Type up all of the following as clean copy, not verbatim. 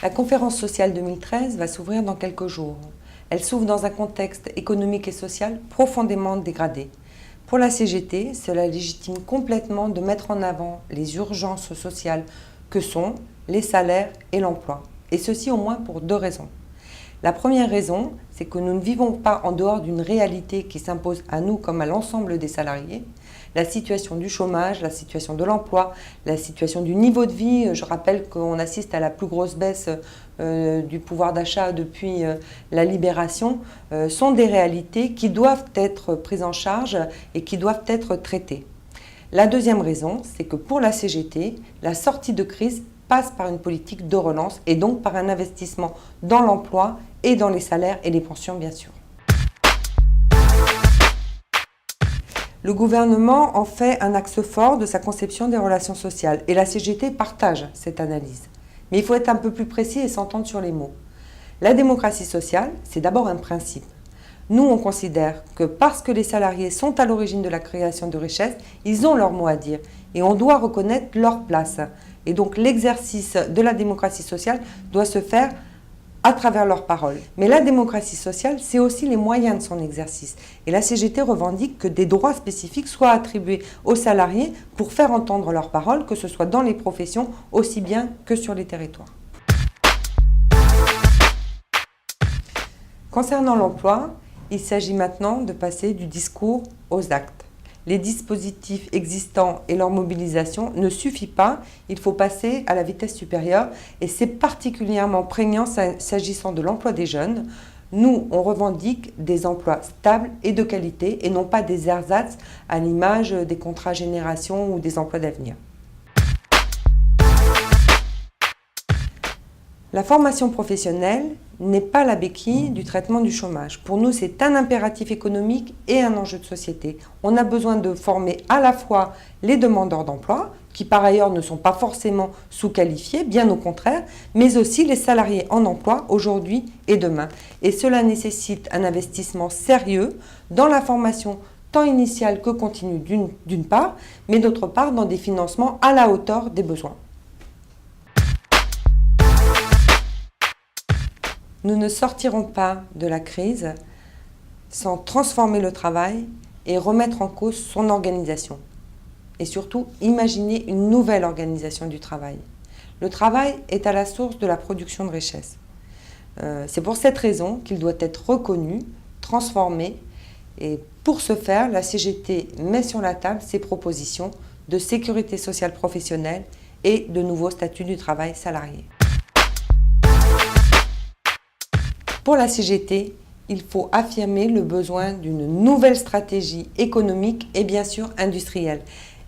La conférence sociale 2013 va s'ouvrir dans quelques jours. Elle s'ouvre dans un contexte économique et social profondément dégradé. Pour la CGT, cela légitime complètement de mettre en avant les urgences sociales que sont les salaires et l'emploi. Et ceci au moins pour deux raisons. La première raison, c'est que nous ne vivons pas en dehors d'une réalité qui s'impose à nous comme à l'ensemble des salariés. La situation du chômage, la situation de l'emploi, la situation du niveau de vie. Je rappelle qu'on assiste à la plus grosse baisse du pouvoir d'achat depuis la libération, sont des réalités qui doivent être prises en charge et qui doivent être traitées. La deuxième raison, c'est que pour la CGT, la sortie de crise passe par une politique de relance et donc par un investissement dans l'emploi et dans les salaires et les pensions, bien sûr. Le gouvernement en fait un axe fort de sa conception des relations sociales et la CGT partage cette analyse. Mais il faut être un peu plus précis et s'entendre sur les mots. La démocratie sociale, c'est d'abord un principe. Nous, on considère que parce que les salariés sont à l'origine de la création de richesses, ils ont leur mot à dire et on doit reconnaître leur place. Et donc l'exercice de la démocratie sociale doit se faire à travers leurs paroles. Mais la démocratie sociale, c'est aussi les moyens de son exercice. Et la CGT revendique que des droits spécifiques soient attribués aux salariés pour faire entendre leurs paroles, que ce soit dans les professions aussi bien que sur les territoires. Concernant l'emploi, il s'agit maintenant de passer du discours aux actes. Les dispositifs existants et leur mobilisation ne suffit pas, il faut passer à la vitesse supérieure et c'est particulièrement prégnant s'agissant de l'emploi des jeunes. Nous, on revendique des emplois stables et de qualité et non pas des ersatz à l'image des contrats génération ou des emplois d'avenir. La formation professionnelle n'est pas la béquille du traitement du chômage. Pour nous, c'est un impératif économique et un enjeu de société. On a besoin de former à la fois les demandeurs d'emploi, qui par ailleurs ne sont pas forcément sous-qualifiés, bien au contraire, mais aussi les salariés en emploi aujourd'hui et demain. Et cela nécessite un investissement sérieux dans la formation tant initiale que continue d'une part, mais d'autre part dans des financements à la hauteur des besoins. Nous ne sortirons pas de la crise sans transformer le travail et remettre en cause son organisation. Et surtout, imaginer une nouvelle organisation du travail. Le travail est à la source de la production de richesses. C'est pour cette raison qu'il doit être reconnu, transformé. Et pour ce faire, la CGT met sur la table ses propositions de sécurité sociale professionnelle et de nouveaux statuts du travail salarié. Pour la CGT, il faut affirmer le besoin d'une nouvelle stratégie économique et bien sûr industrielle.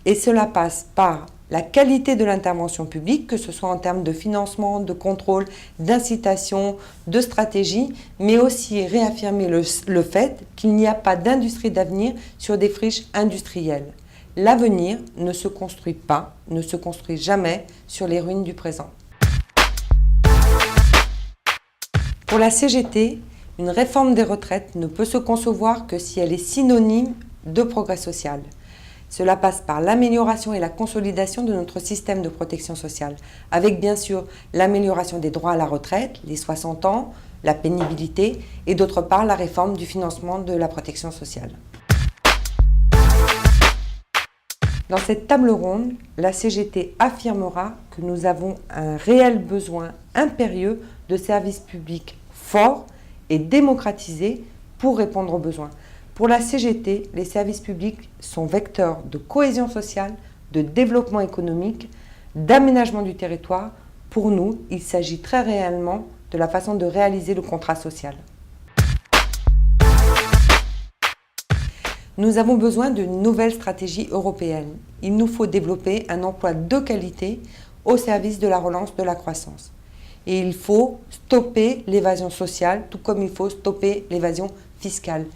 Et cela passe par la qualité de l'intervention publique, que ce soit en termes de financement, de contrôle, d'incitation, de stratégie, mais aussi réaffirmer le fait qu'il n'y a pas d'industrie d'avenir sur des friches industrielles. L'avenir ne se construit pas, ne se construit jamais sur les ruines du présent. Pour la CGT, une réforme des retraites ne peut se concevoir que si elle est synonyme de progrès social. Cela passe par l'amélioration et la consolidation de notre système de protection sociale, avec bien sûr l'amélioration des droits à la retraite, les 60 ans, la pénibilité, et d'autre part la réforme du financement de la protection sociale. Dans cette table ronde, la CGT affirmera que nous avons un réel besoin impérieux de services publics forts et démocratisés pour répondre aux besoins. Pour la CGT, les services publics sont vecteurs de cohésion sociale, de développement économique, d'aménagement du territoire. Pour nous, il s'agit très réellement de la façon de réaliser le contrat social. Nous avons besoin d'une nouvelle stratégie européenne. Il nous faut développer un emploi de qualité au service de la relance de la croissance. Et il faut stopper l'évasion sociale, tout comme il faut stopper l'évasion fiscale.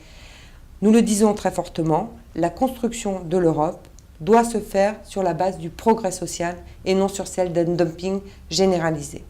Nous le disons très fortement, la construction de l'Europe doit se faire sur la base du progrès social et non sur celle d'un dumping généralisé.